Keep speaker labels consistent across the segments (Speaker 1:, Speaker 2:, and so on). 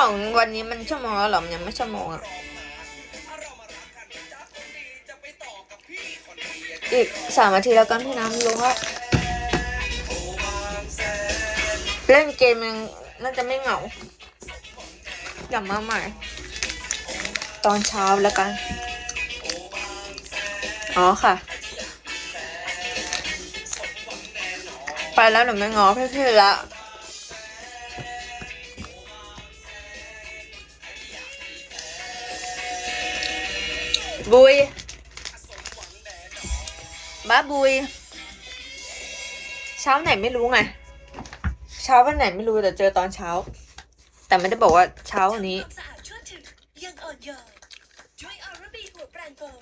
Speaker 1: ของวันนี้มันชั่วโมงแล้วเหรอมันยังไม่ชั่วโมงอ่ะอีก3 นาทีแล้วกันพี่น้ำรู้ว่าเล่นเกมยังน่าจะไม่เหงาอย่ามาใหม่ตอนเช้าแล้วกันอ๋อค่ะไปแล้วหนูไม่ง้อพี่ๆละบุยบ้าบุยเช้าไหนไม่รู้ไงเช้าวันไหนไม่รู้แต่เจอตอนเช้าแต่ไม่ได้บอกว่าเช้าวันนี้
Speaker 2: ยังอ่อนโยนด้วยออร์บีหัวแปรงโฟม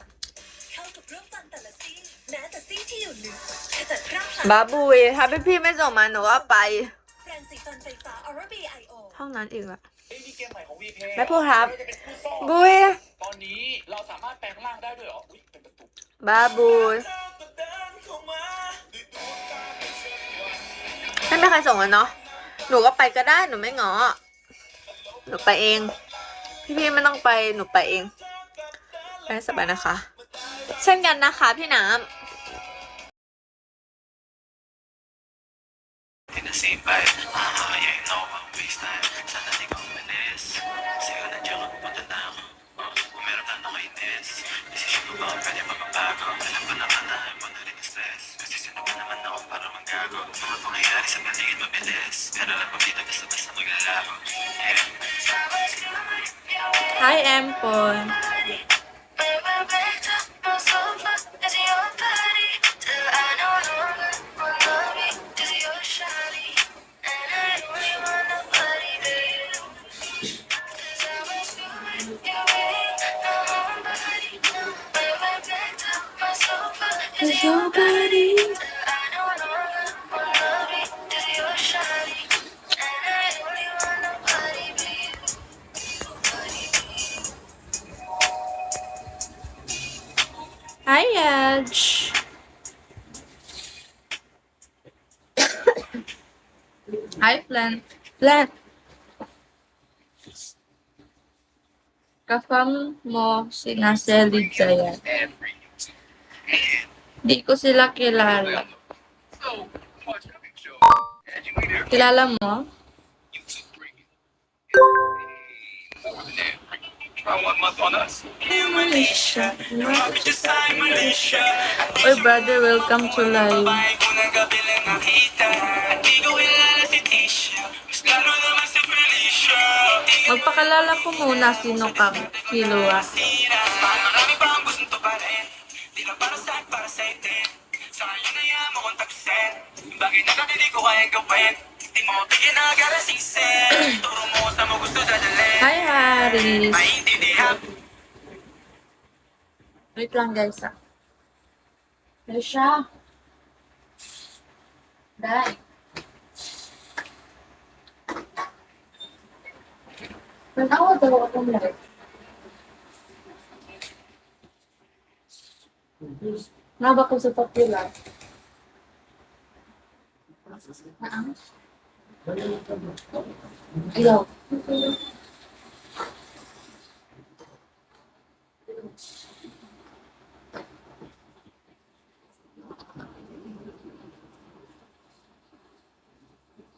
Speaker 2: เข้ากับรูปฟันแต่ละซี่แม้แต่ซี่ที่อยู่ลึกขจัดคราบพลาส
Speaker 1: บ้าบุยถ้าพี่ไม่ส่งมาหนูก็ไป
Speaker 2: แปรงสีฟันไฟฟ้าออร์บีไอโอ
Speaker 1: ห้องนั้นอีกละ
Speaker 3: มีเกมใหม่ของ VP
Speaker 1: แม่พูดครับบุย
Speaker 3: ตอนนี้เราสามารถแปลงร่างได้ด้วยเหรออุ๊ยเป็นประตู
Speaker 1: บ้าบุยไม่มีใครส่งอ่ะเนาะหนูก็ไปก็ได้หนูไม่ง้อหนูไปเองพี่ไม่ต้องไปหนูไปเองไปสบายนะคะเช่นกันนะคะพี่น้ำHi Empon Is your body Hi Edge Hi Plant Kafam mo sinaselid yan di ko sila kilala kilala mo? Oy brother, welcome to live. Magpakalala ko muna sino kang Kilua. Hi Haris. Wait lang guys ah. Ano siya? Dai. Nanawa daw akong live. Naba ko sa popular. Ayaw.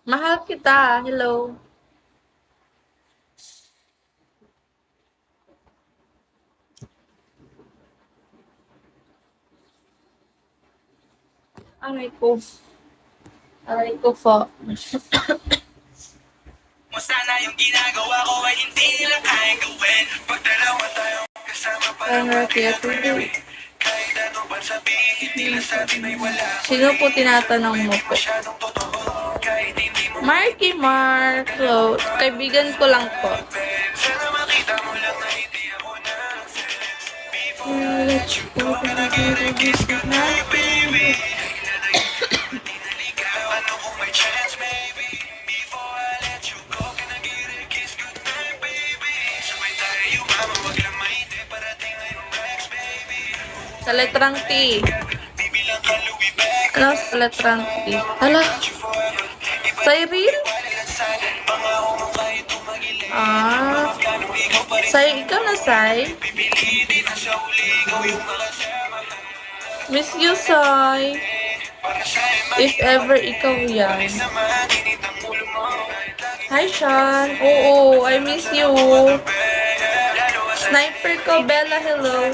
Speaker 1: Mahal kita. Hello. Aray ko po.
Speaker 4: Sana yung ginagawa ko ay hindi nila kaya gawin. Pag dalawa tayong kasama parang mag-iatuloy. Kahit ano ba sabihin nila sa atin ay wala.
Speaker 1: Sino po tinatanong mo po? Marky Mark. Hello. Kaibigan ko lang po.
Speaker 4: Sana makita mo lang na hindi ako na
Speaker 1: Let's go.
Speaker 4: kiss ka na baby. Ano kung may chance maybe. Before I let you go, can I get a kiss goodnight baby. Sabay tayo mama, wag lang maite. Parating ay next baby.
Speaker 1: Sa letrang T.
Speaker 4: Bibilang ka Louis bag.
Speaker 1: Ano sa letrang T? Hala. Cyril? Ah, Sai, ikaw na, Sai. Miss you, Sai. If ever ikaw yan. Hi, Sean. Oo, I miss you. Sniper ko, Bella, hello.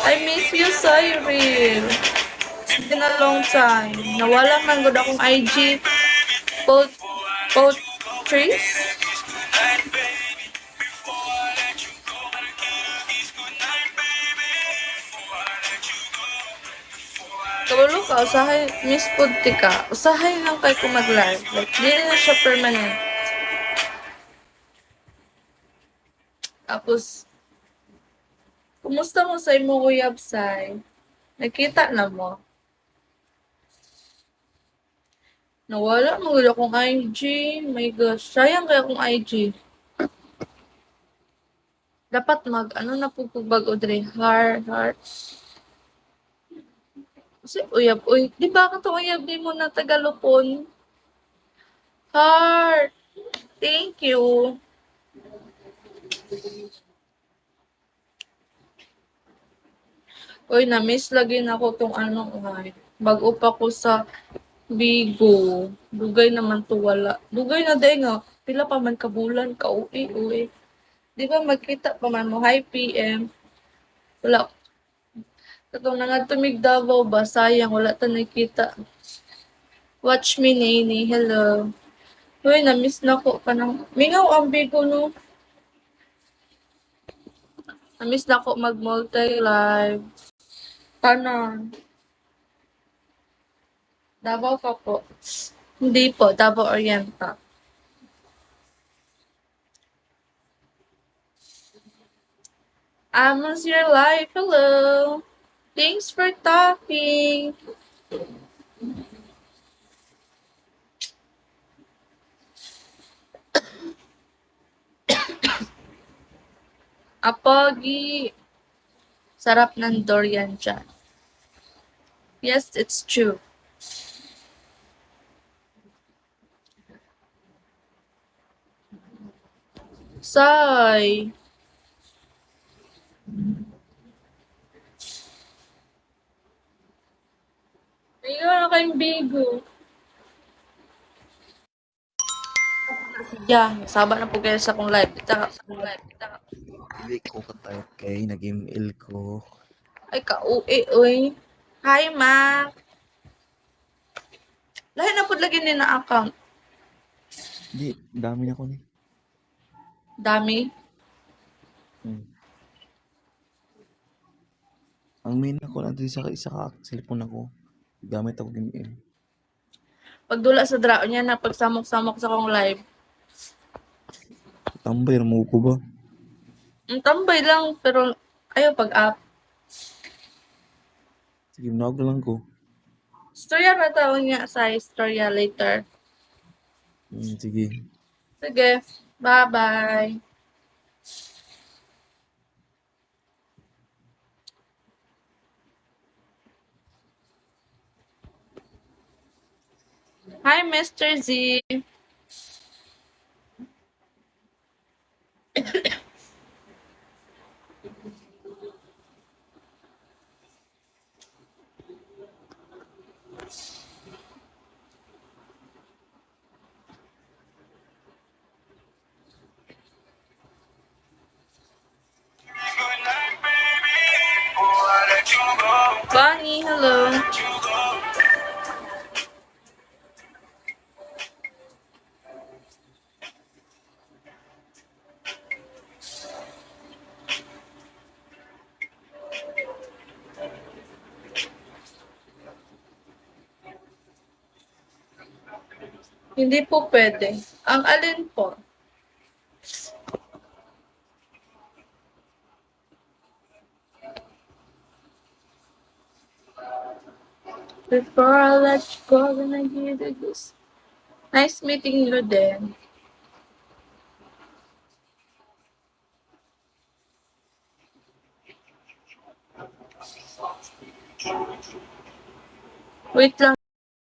Speaker 1: I miss you, Cyril. It's been a long time. Nawala man gud akong IG. Poetries? Kabalo ka, usahay, Miss Pudti ka. Usahay lang kay ko mag-live. Like, di na siya permanent. Tapos, kumusta mo sa imo uyab, Sai? Nakita na mo? Nawala mo gud akong IG. My gosh, sayang kaya akong IG. Dapat ano na po kung bago dre, heart. Kasi uyab, uy, di ba ka uyab di mo na Tagalupon? Heart, thank you. Uy, na-miss lagi na ako tong ay. Bago pa ko sa Bigo. Dugay naman to wala. Dugay na day nga. Pila pa man kabulan ka uwi. Di ba magkita pa man mo hi PM. Wala. Katong nangadtumig Davao ba sayang wala ta nakita. Watch me Nene. Hello. Uy, na-miss na ko ka ng mingaw ang Bigo no. Na-miss na ko mag multi-live. Tanan. Davao ka po. Hindi po, Davao Oriental. I'm on your life. Hello. Thanks for talking. Apogi. Sarap ng durian dyan. Yes, it's true. Say. Ayun na kayong bigo. Yeah, saba na po kayo sa akong live.
Speaker 5: Dili ko katayot kay nag-email ko.
Speaker 1: Ay, ka-uwi, uy. Hi, Ma. Lahat na po lagi din na account.
Speaker 5: Di, dami na ko ni.
Speaker 1: Dami.
Speaker 5: Ang main ako lang din sa isa ka cellphone ako. Gamit ako email.
Speaker 1: Pagdula sa drao niya na pagsamok-samok sa akong live.
Speaker 5: Tambay mo ko ba?
Speaker 1: Ang tambay lang, pero ayaw pag-up.
Speaker 5: Sige, minawag lang ko.
Speaker 1: Storya na tawag niya sa storya later.
Speaker 5: Sige.
Speaker 1: Sige. Bye-bye. Hi, Mr. Z. Bonnie, hello. Hindi po pwede. Ang alin po? Before I let you go, gonna give you this. Nice meeting you then. Wait lang.